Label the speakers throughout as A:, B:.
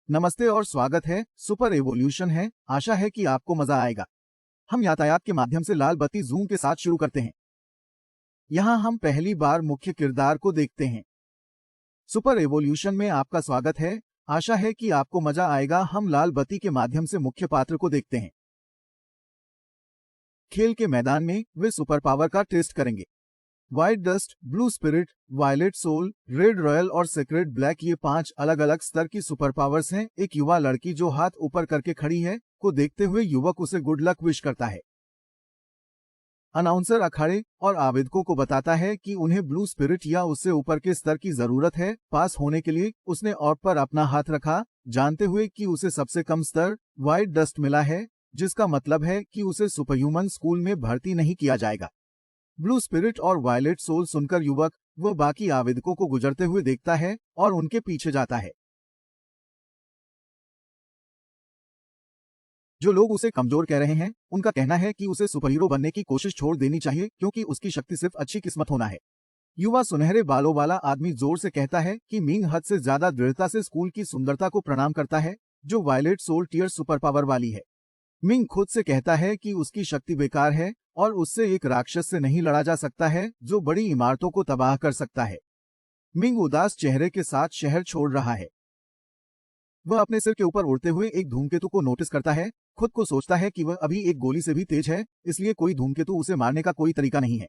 A: नमस्ते और स्वागत है। सुपर एवोल्यूशन है। आशा है कि आपको मजा आएगा। हम यातायात के माध्यम से लाल बत्ती जूम के साथ शुरू करते हैं। यहाँ हम पहली बार मुख्य किरदार को देखते हैं। सुपर एवोल्यूशन में आपका स्वागत है। आशा है कि आपको मजा आएगा। हम लाल बत्ती के माध्यम से मुख्य पात्र को देखते हैं। खेल के मैदान में वे सुपर पावर का टेस्ट करेंगे। White dust, blue spirit, violet soul, red royal और सीक्रेट ब्लैक, ये 5 अलग अलग स्तर की सुपर पावर्स हैं। एक युवा लड़की जो हाथ ऊपर करके खड़ी है को देखते हुए युवक उसे गुड लक विश करता है। अनाउंसर अखाड़े और आवेदकों को बताता है कि उन्हें ब्लू स्पिरिट या उससे ऊपर के स्तर की जरूरत है पास होने के लिए। उसने ऑप पर अपना हाथ रखा, जानते हुए कि उसे सबसे कम स्तर व्हाइट डस्ट मिला है, जिसका मतलब है कि उसे सुपरह्यूमन स्कूल में भर्ती नहीं किया जाएगा। ब्लू स्पिरिट और वायलेट सोल सुनकर युवक वो बाकी आवेदकों को गुजरते हुए देखता है और उनके पीछे जाता है। जो लोग उसे कमजोर कह रहे हैं, उनका कहना है कि उसे सुपरहीरो बनने की कोशिश छोड़ देनी चाहिए क्योंकि उसकी शक्ति सिर्फ अच्छी किस्मत होना है। युवा सुनहरे बालों वाला आदमी जोर से कहता है कि मिंग हद से ज्यादा दृढ़ता से स्कूल की सुंदरता को प्रणाम करता है, जो violet soul tier super power वाली है। मिंग खुद से कहता है कि उसकी शक्ति बेकार है और उससे एक राक्षस से नहीं लड़ा जा सकता है जो बड़ी इमारतों को तबाह कर सकता है। मिंग उदास चेहरे के साथ शहर छोड़ रहा है। वह अपने सिर के ऊपर उड़ते हुए एक धूमकेतु को नोटिस करता है। खुद को सोचता है कि वह अभी एक गोली से भी तेज है, इसलिए कोई धूमकेतु उसे मारने का कोई तरीका नहीं है।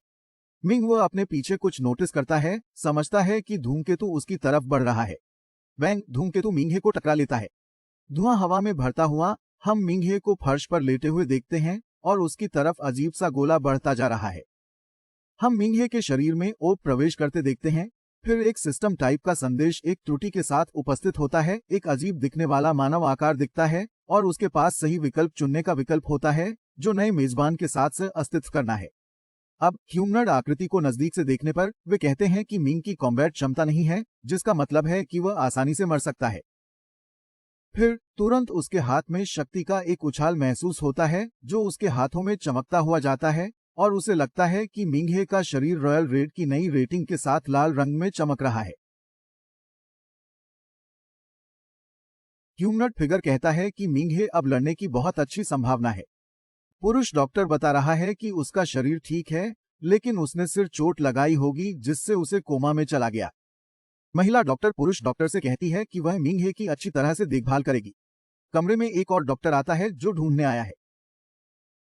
A: मिंग वह अपने पीछे कुछ नोटिस करता है, समझता है कि धूमकेतु उसकी तरफ बढ़ रहा है। वैंग धूमकेतु मिंगे को टकरा लेता है। धुआं हवा में भरता हुआ हम मिंगे को फर्श पर लेटे हुए देखते हैं और उसकी तरफ अजीब सा गोला बढ़ता जा रहा है। हम मिंगे के शरीर में ओप प्रवेश करते देखते हैं। फिर एक सिस्टम टाइप का संदेश एक त्रुटि के साथ उपस्थित होता है। एक अजीब दिखने वाला मानव आकार दिखता है और उसके पास सही विकल्प चुनने का विकल्प होता है, जो नए मेजबान के साथ से अस्तित्व करना है। अब ह्यूमनॉइड आकृति को नजदीक से देखने पर वे कहते हैं कि मिंग की कॉम्बैट क्षमता नहीं है, जिसका मतलब है कि वह आसानी से मर सकता है। फिर तुरंत उसके हाथ में शक्ति का एक उछाल महसूस होता है, जो उसके हाथों में चमकता हुआ जाता है और उसे लगता है कि मिंगे का शरीर रॉयल रेड की नई रेटिंग के साथ लाल रंग में चमक रहा है। ह्यूमनट फिगर कहता है कि मिंगे अब लड़ने की बहुत अच्छी संभावना है। पुरुष डॉक्टर बता रहा है कि उसका शरीर ठीक है, लेकिन उसने सिर चोट लगाई होगी जिससे उसे कोमा में चला गया। महिला डॉक्टर पुरुष डॉक्टर से कहती है कि वह मिंगे की अच्छी तरह से देखभाल करेगी। कमरे में एक और डॉक्टर आता है जो ढूंढने आया है।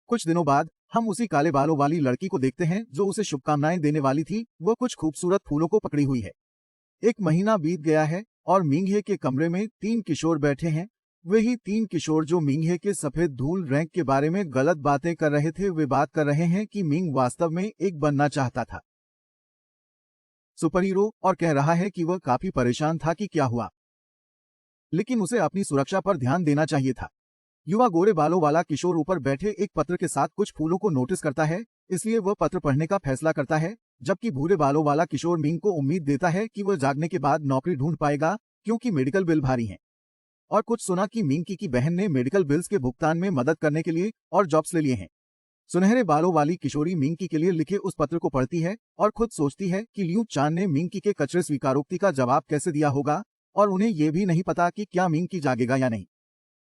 A: कुछ दिनों बाद हम उसी काले बालों वाली लड़की को देखते हैं जो उसे शुभकामनाएं देने वाली थी। वह कुछ खूबसूरत फूलों को पकड़ी हुई है। एक महीना बीत गया है और मिंगे के कमरे में 3 किशोर बैठे हैं। वही 3 किशोर जो मिंगे के सफेद धूल रैंक के बारे में गलत बातें कर रहे थे। वे बात कर रहे हैं कि मिंग वास्तव में एक बनना चाहता था सुपर हीरो, और कह रहा है कि वह काफी परेशान था कि क्या हुआ, लेकिन उसे अपनी सुरक्षा पर ध्यान देना चाहिए था। युवा गोरे बालों वाला किशोर ऊपर बैठे एक पत्र के साथ कुछ फूलों को नोटिस करता है, इसलिए वह पत्र पढ़ने का फैसला करता है, जबकि भूरे बालों वाला किशोर मिंग को उम्मीद देता है कि वह जागने के बाद नौकरी ढूंढ पाएगा क्योंकि मेडिकल बिल भारी हैं। और कुछ सुना कि मिंग की बहन ने मेडिकल बिल्स के भुगतान में मदद करने के लिए और जॉब्स ले लिए हैं। सुनहरे बालों वाली किशोरी मिंग के लिए लिखे उस पत्र को पढ़ती है और खुद सोचती है कि लियू चान ने मिंग के कचरे स्वीकारोक्ति का जवाब कैसे दिया होगा, और उन्हें यह भी नहीं पता कि क्या मिंग जागेगा या नहीं।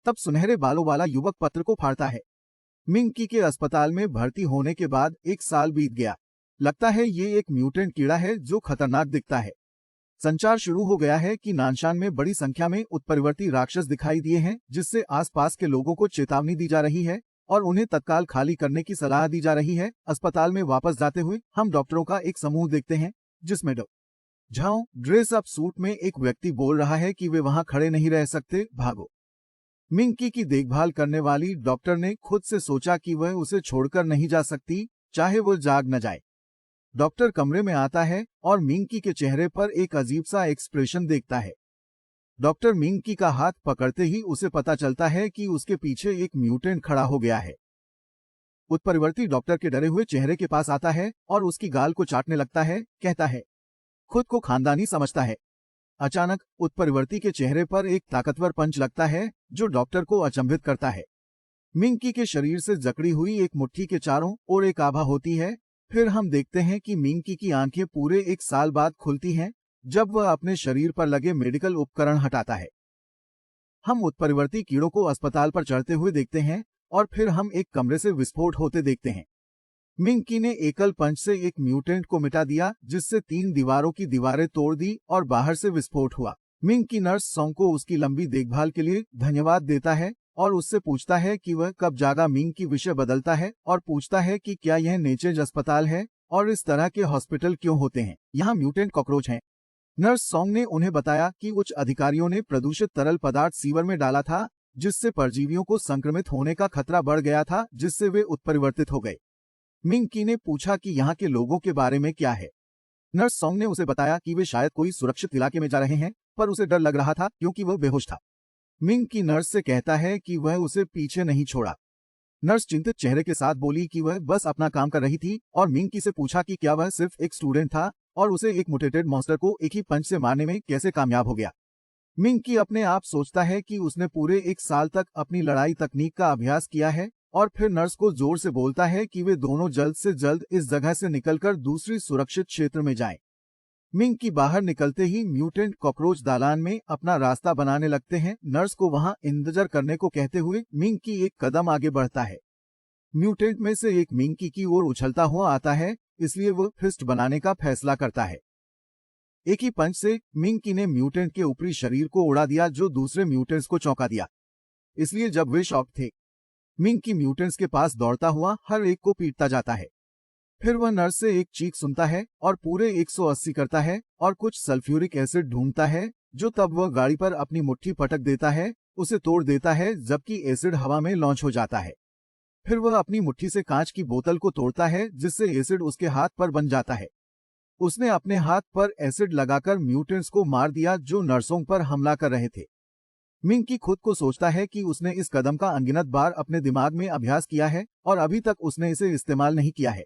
A: तब सुनहरे बालों वाला युवक पत्र को फाड़ता है। मिंग के अस्पताल में भर्ती होने के बाद 1 साल बीत गया। लगता है ये एक म्यूटेंट कीड़ा है जो खतरनाक दिखता है। संचार शुरू हो गया है कि नानशान में बड़ी संख्या में उत्परिवर्ती राक्षस दिखाई दिए हैं, जिससे आसपास के लोगों को चेतावनी दी जा रही है और उन्हें तत्काल खाली करने की सलाह दी जा रही है। अस्पताल में वापस जाते हुए हम डॉक्टरों का एक समूह देखते हैं, जिसमें डॉ झाओ ड्रेस अप सूट में एक व्यक्ति बोल रहा है कि वे वहां खड़े नहीं रह सकते, भागो। मिंग की देखभाल करने वाली डॉक्टर ने खुद से सोचा कि वह उसे छोड़कर नहीं जा सकती, चाहे वो जाग न जाए। डॉक्टर कमरे में आता है और मिंग के चेहरे पर एक अजीब सा एक्सप्रेशन देखता है। डॉक्टर मिंग का हाथ पकड़ते ही उसे पता चलता है कि उसके पीछे एक म्यूटेंट खड़ा हो गया है। उत्परिवर्ती डॉक्टर के डरे हुए चेहरे के पास आता है और उसकी गाल को चाटने लगता है, कहता है खुद को खानदानी समझता है। अचानक उत्परिवर्ती के चेहरे पर एक ताकतवर पंच लगता है जो डॉक्टर को अचंभित करता है। मिंग के शरीर से जकड़ी हुई एक मुट्ठी के चारों ओर एक आभा होती है। फिर हम देखते हैं कि मिंग की आंखें पूरे 1 साल बाद खुलती हैं, जब वह अपने शरीर पर लगे मेडिकल उपकरण हटाता है। हम उत्परिवर्ती कीड़ों को अस्पताल पर चढ़ते हुए देखते हैं और फिर हम एक कमरे से विस्फोट होते देखते हैं। मिंकी ने एकल पंच से एक म्यूटेंट को मिटा दिया, जिससे 3 दीवारों की दीवारें तोड़ दी और बाहर से विस्फोट हुआ। मिंकी नर्स सॉन्ग को उसकी लंबी देखभाल के लिए धन्यवाद देता है और उससे पूछता है कि वह कब जागा। मिंग की विषय बदलता है और पूछता है कि क्या यह नेचेज अस्पताल है और इस तरह के हॉस्पिटल क्यों होते हैं, यहाँ म्यूटेंट कॉकरोच हैं। नर्स सॉन्ग ने उन्हें बताया कि उच्च अधिकारियों ने प्रदूषित तरल पदार्थ सीवर में डाला था, जिससे परजीवियों को संक्रमित होने का खतरा बढ़ गया था, जिससे वे उत्परिवर्तित हो गए। मिंकी ने पूछा कि यहाँ के लोगों के बारे में क्या है। नर्स सॉन्ग ने उसे बताया कि वे शायद कोई सुरक्षित इलाके में जा रहे हैं, पर उसे डर लग रहा था क्योंकि वह बेहोश था। मिंकी नर्स से कहता है कि वह उसे पीछे नहीं छोड़ा। नर्स चिंतित चेहरे के साथ बोली कि वह बस अपना काम कर रही थी और मिंकी से पूछा कि क्या वह सिर्फ एक स्टूडेंट था और उसे एक मुटेटेड मॉन्स्टर को एक ही पंच से मारने में कैसे कामयाब हो गया। मिंकी अपने आप सोचता है कि उसने पूरे 1 साल तक अपनी लड़ाई तकनीक का अभ्यास किया है और फिर नर्स को जोर से बोलता है कि वे दोनों जल्द से जल्द इस जगह से निकलकर दूसरी सुरक्षित क्षेत्र में जाएं। मिंकी बाहर निकलते ही म्यूटेंट कॉकरोच दालान में अपना रास्ता बनाने लगते हैं। नर्स को वहां इंतजार करने को कहते हुए मिंकी एक कदम आगे बढ़ता है। म्यूटेंट में से एक मिंकी की ओर उछलता हुआ आता है, इसलिए वह फिस्ट बनाने का फैसला करता है। एक ही पंच से मिंकी ने म्यूटेंट के ऊपरी शरीर को उड़ा दिया, जो दूसरे म्यूटेंट्स को चौंका दिया। इसलिए जब वे शॉक थे, मिंकी म्यूटेंट्स के पास दौड़ता हुआ हर एक को पीटता जाता है। फिर वह नर्स से एक चीख सुनता है और पूरे 180 करता है और कुछ सल्फ्यूरिक एसिड ढूंढता है, जो तब वह गाड़ी पर अपनी मुट्ठी पटक देता है, उसे तोड़ देता है, जबकि एसिड हवा में लॉन्च हो जाता है। फिर वह अपनी मुट्ठी से कांच की बोतल को तोड़ता है, जिससे एसिड उसके हाथ पर बन जाता है। उसने अपने हाथ पर एसिड लगाकर म्यूटेंट्स को मार दिया जो नर्सों पर हमला कर रहे थे। मिंकी खुद को सोचता है कि उसने इस कदम का अनगिनत बार अपने दिमाग में अभ्यास किया है और अभी तक उसने इसे इस्तेमाल नहीं किया है।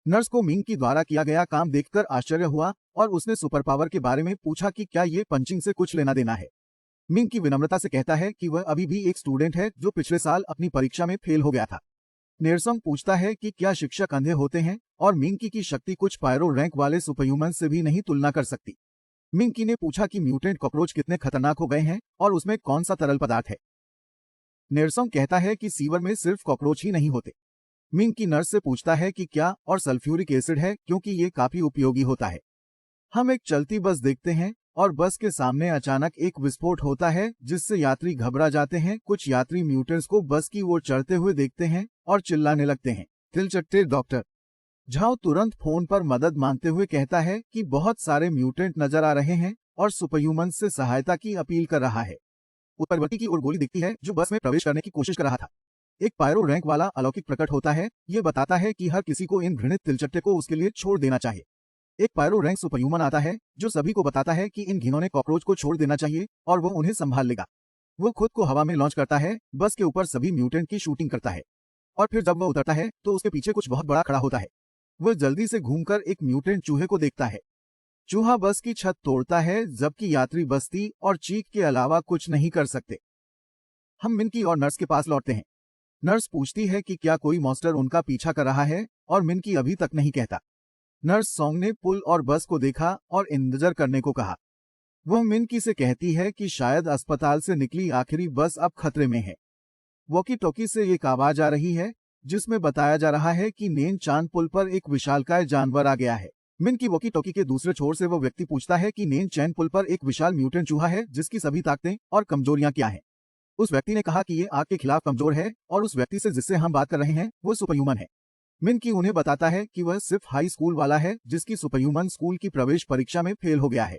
A: नर्स को मिंकी द्वारा किया गया काम देखकर आश्चर्य हुआ और उसने सुपर पावर के बारे में पूछा कि क्या ये पंचिंग से कुछ लेना देना है। मिंकी विनम्रता से कहता है कि वह अभी भी एक स्टूडेंट है जो पिछले साल अपनी परीक्षा में फेल हो गया था। नेरसोंग पूछता है कि क्या शिक्षक अंधे होते हैं और मिंकी की शक्ति कुछ पायरो रैंक वाले सुपरह्यूमन से भी नहीं तुलना कर सकती। मिंकी ने पूछा कि म्यूटेंट कॉकरोच कितने खतरनाक हो गए हैं और उसमें कौन सा तरल पदार्थ है। नेरसोंग कहता है कि सीवर में सिर्फ कॉकरोच ही नहीं होते। मिंकी नर्स से पूछता है कि क्या और सल्फ्यूरिक एसिड है, क्योंकि ये काफी उपयोगी होता है। हम एक चलती बस देखते हैं और बस के सामने अचानक एक विस्फोट होता है, जिससे यात्री घबरा जाते हैं। कुछ यात्री म्यूटेंट्स को बस की ओर चढ़ते हुए देखते हैं और चिल्लाने लगते हैं, तिलचट्टे डॉक्टर। झाओ तुरंत फोन पर मदद मांगते हुए कहता है कि बहुत सारे म्यूटेंट नजर आ रहे हैं और सुपरह्यूमन से सहायता की अपील कर रहा है। उत्परिवर्ती की ओर गोली दिखती है जो बस में प्रवेश करने की कोशिश कर रहा था। एक पायरो रैंक वाला अलौकिक प्रकट होता है। ये बताता है कि हर किसी को इन घृणित तिलचट्टे को उसके लिए छोड़ देना चाहिए। एक पायरो रैंक सुपरह्यूमन आता है जो सभी को बताता है कि इन घिनौने कॉकरोच को छोड़ देना चाहिए और वो उन्हें संभाल लेगा। वो खुद को हवा में लॉन्च करता है, बस के ऊपर सभी म्यूटेंट की शूटिंग करता है और फिर जब वह उतरता है तो उसके पीछे कुछ बहुत बड़ा खड़ा होता है। वह जल्दी से घूमकर एक म्यूटेंट चूहे को देखता है। चूहा बस की छत तोड़ता है, जबकि यात्री बस्ती और चीख के अलावा कुछ नहीं कर सकते। हम मिंकी और नर्स के पास लौटते हैं। नर्स पूछती है कि क्या कोई मॉन्स्टर उनका पीछा कर रहा है और मिंकी अभी तक नहीं कहता। नर्स सॉन्ग ने पुल और बस को देखा और इंतजार करने को कहा। वह मिंकी से कहती है कि शायद अस्पताल से निकली आखिरी बस अब खतरे में है। वॉकी टॉकी से एक आवाज आ रही है जिसमें बताया जा रहा है कि नेन चांद पुल पर एक विशालकाय जानवर आ गया है। मिंकी वॉकी टॉकी के दूसरे छोर से वह व्यक्ति पूछता है कि नेन चैन पुल पर एक विशाल म्यूटेंट चूहा है जिसकी सभी ताकतें और कमजोरियां क्या हैं। उस व्यक्ति ने कहा कि ये आग के खिलाफ कमजोर है और उस व्यक्ति से जिससे हम बात कर रहे हैं वो सुपरह्यूमन है। मिंकी उन्हें बताता है कि वह सिर्फ हाई स्कूल वाला है जिसकी सुपरह्यूमन स्कूल की प्रवेश परीक्षा में फेल हो गया है।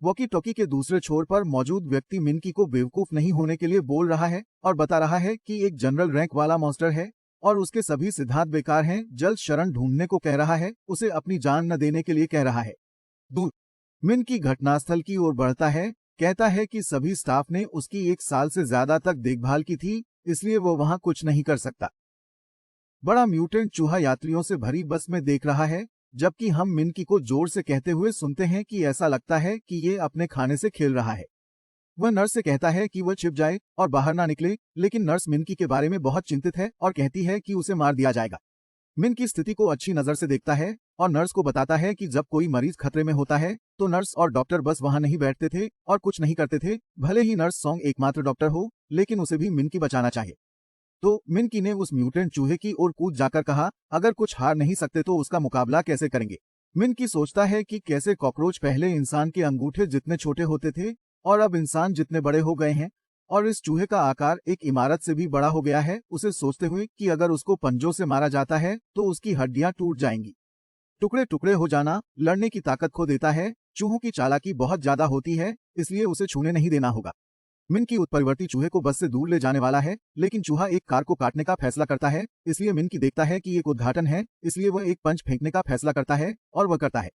A: वॉकी टॉकी के दूसरे छोर पर मौजूद व्यक्ति मिंकी को बेवकूफ नहीं होने के लिए बोल रहा है और बता रहा है कि एक जनरल रैंक वाला मॉन्स्टर है और उसके सभी सिद्धांत बेकार हैं। जल्द शरण ढूंढने को कह रहा है, उसे अपनी जान न देने के लिए कह रहा है। दूर मिंकी घटनास्थल की ओर बढ़ता है, कहता है कि सभी स्टाफ ने उसकी 1 साल से ज्यादा तक देखभाल की थी, इसलिए वो वहां कुछ नहीं कर सकता। बड़ा म्यूटेंट चूहा यात्रियों से भरी बस में देख रहा है, जबकि हम मिंकी को जोर से कहते हुए सुनते हैं कि ऐसा लगता है कि ये अपने खाने से खेल रहा है। वह नर्स से कहता है कि वह छिप जाए और बाहर ना निकले, लेकिन नर्स मिंकी के बारे में बहुत चिंतित है और कहती है कि उसे मार दिया जाएगा। मिंकी स्थिति को अच्छी नजर से देखता है और नर्स को बताता है कि जब कोई मरीज खतरे में होता है तो नर्स और डॉक्टर बस वहां नहीं बैठते थे और कुछ नहीं करते थे, भले ही नर्स सॉन्ग एकमात्र डॉक्टर हो, लेकिन उसे भी मिनकी बचाना चाहिए। तो मिनकी ने उस म्यूटेंट चूहे की ओर कूद जाकर कहा, अगर कुछ हार नहीं सकते तो उसका मुकाबला कैसे करेंगे। मिनकी सोचता है कि कैसे कॉकरोच पहले इंसान के अंगूठे जितने छोटे होते थे और अब इंसान जितने बड़े हो गए हैं, और इस चूहे का आकार एक इमारत से भी बड़ा हो गया है, उसे सोचते हुए कि अगर उसको पंजों से मारा जाता है तो उसकी हड्डियां टूट जाएंगी। टुकड़े टुकड़े हो जाना लड़ने की ताकत खो देता है। चूहों की चालाकी बहुत ज्यादा होती है, इसलिए उसे छूने नहीं देना होगा। मिनकी उत्परिवर्ती चूहे को बस से दूर ले जाने वाला है, लेकिन चूहा एक कार को काटने का फैसला करता है, इसलिए मिनकी देखता है कि एक उद्घाटन है, इसलिए वह एक पंच फेंकने का फैसला करता है और वह करता है।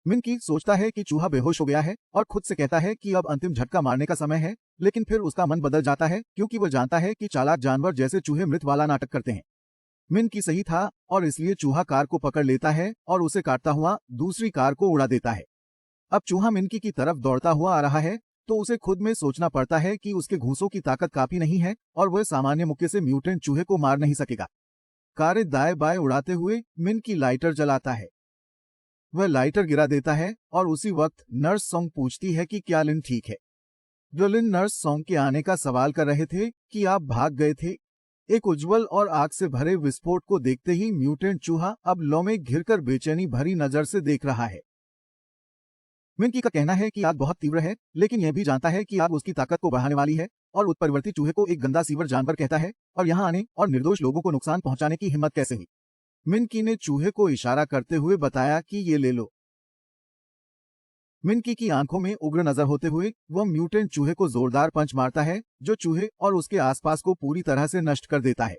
A: मिनकी सोचता है कि चूहा बेहोश हो गया है और खुद से कहता है कि अब अंतिम झटका मारने का समय है, लेकिन फिर उसका मन बदल जाता है क्योंकि वह जानता है कि चालाक जानवर जैसे चूहे मृत वाला नाटक करते हैं। मिनकी सही था और इसलिए चूहा कार को पकड़ लेता है और उसे काटता हुआ दूसरी कार को उड़ा देता है। अब चूहा मिनकी की तरफ दौड़ता हुआ आ रहा है, तो उसे खुद में सोचना पड़ता है कि उसके घूंसों की ताकत काफी नहीं है और वह सामान्य मुक्के से म्यूटेंट चूहे को मार नहीं सकेगा। कारें दाएं बाएं उड़ाते हुए मिनकी लाइटर जलाता है। वह लाइटर गिरा देता है और उसी वक्त नर्स सॉन्ग पूछती है कि क्या लिन ठीक है। जो लिन नर्स सॉन्ग के आने का सवाल कर रहे थे कि आप भाग गए थे। एक उज्जवल और आग से भरे विस्फोट को देखते ही म्यूटेंट चूहा अब लौ में घिरकर बेचैनी भरी नजर से देख रहा है। मिनकी का कहना है कि आग बहुत तीव्र है, लेकिन यह भी जानता है कि आग उसकी ताकत को बढ़ाने वाली है और उत्परिवर्ती चूहे को एक गंदा सीवर जानवर कहता है और यहाँ आने और निर्दोष लोगों को नुकसान पहुंचाने की हिम्मत कैसे हुई। मिनकी ने चूहे को इशारा करते हुए बताया कि ये ले लो। मिनकी की आंखों में उग्र नजर होते हुए वह म्यूटेंट चूहे को जोरदार पंच मारता है, जो चूहे और उसके आसपास को पूरी तरह से नष्ट कर देता है।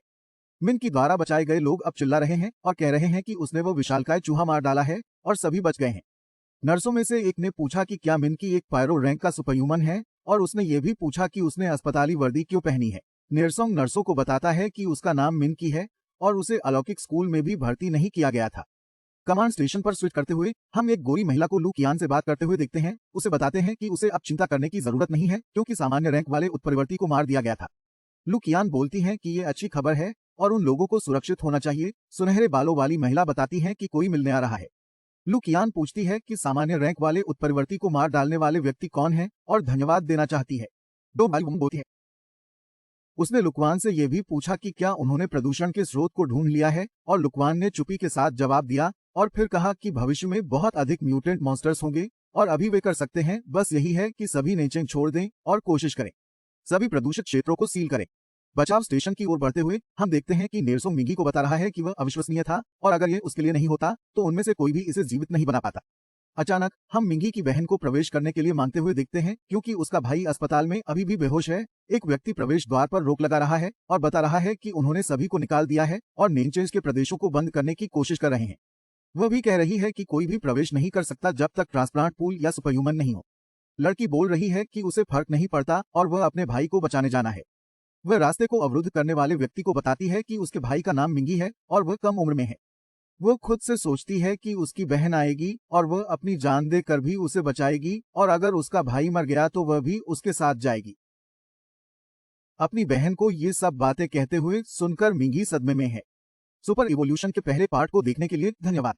A: मिनकी द्वारा बचाए गए लोग अब चिल्ला रहे हैं और कह रहे हैं कि उसने वो विशालकाय चूहा मार डाला है और सभी बच गए हैं। नर्सों में से एक ने पूछा कि क्या मिनकी एक पायरो रैंक का सुपरह्यूमन है, और उसने ये भी पूछा कि उसने अस्पताली वर्दी क्यों पहनी है। नेरसोंग नर्सों को बताता है कि उसका नाम मिनकी है और उसे अलौकिक स्कूल में भी भर्ती नहीं किया गया था। कमांड स्टेशन पर स्विच करते हुए हम एक गोरी महिला को लू कियान से बात करते हुए देखते हैं। उसे बताते हैं कि उसे अब चिंता करने की जरूरत नहीं है क्योंकि सामान्य रैंक वाले उत्परिवर्ती को मार दिया गया था। लू कियान बोलती हैं कि ये अच्छी खबर है और उन लोगों को सुरक्षित होना चाहिए। सुनहरे बालों वाली महिला बताती है कि कोई मिलने आ रहा है। लू कियान पूछती है कि सामान्य रैंक वाले उत्परिवर्ती को मार डालने वाले व्यक्ति कौन है और धन्यवाद देना चाहती है। दो बाल बोलती है। उसने लुकवान से यह भी पूछा कि क्या उन्होंने प्रदूषण के स्रोत को ढूंढ लिया है, और लुकवान ने चुप्पी के साथ जवाब दिया और फिर कहा कि भविष्य में बहुत अधिक म्यूटेंट मॉन्स्टर्स होंगे और अभी वे कर सकते हैं, बस यही है कि सभी नेचेंग छोड़ दें और कोशिश करें। सभी प्रदूषित क्षेत्रों को सील करें। बचाव स्टेशन की ओर बढ़ते हुए हम देखते हैं कि नेरसोंग मिंगी को बता रहा है कि वह अविश्वसनीय था और अगर ये उसके लिए नहीं होता तो उनमें से कोई भी इसे जीवित नहीं बना पाता। अचानक हम मिंगी की बहन को प्रवेश करने के लिए मांगते हुए देखते हैं क्योंकि उसका भाई अस्पताल में अभी भी बेहोश है। एक व्यक्ति प्रवेश द्वार पर रोक लगा रहा है और बता रहा है कि उन्होंने सभी को निकाल दिया है और नेचेंज के प्रदेशों को बंद करने की कोशिश कर रहे हैं। वह भी कह रही है कि कोई भी प्रवेश नहीं कर सकता जब तक ट्रांसप्लांट पूल या सुपरह्यूमन नहीं हो। लड़की बोल रही है कि उसे फर्क नहीं पड़ता और वह अपने भाई को बचाने जाना है। वह रास्ते को अवरुद्ध करने वाले व्यक्ति को बताती है कि उसके भाई का नाम मिंगी है और वह कम उम्र में है। वह खुद से सोचती है कि उसकी बहन आएगी और वह अपनी जान देकर भी उसे बचाएगी, और अगर उसका भाई मर गया तो वह भी उसके साथ जाएगी। अपनी बहन को ये सब बातें कहते हुए सुनकर मिंगी सदमे में है। सुपर इवोल्यूशन के पहले पार्ट को देखने के लिए धन्यवाद।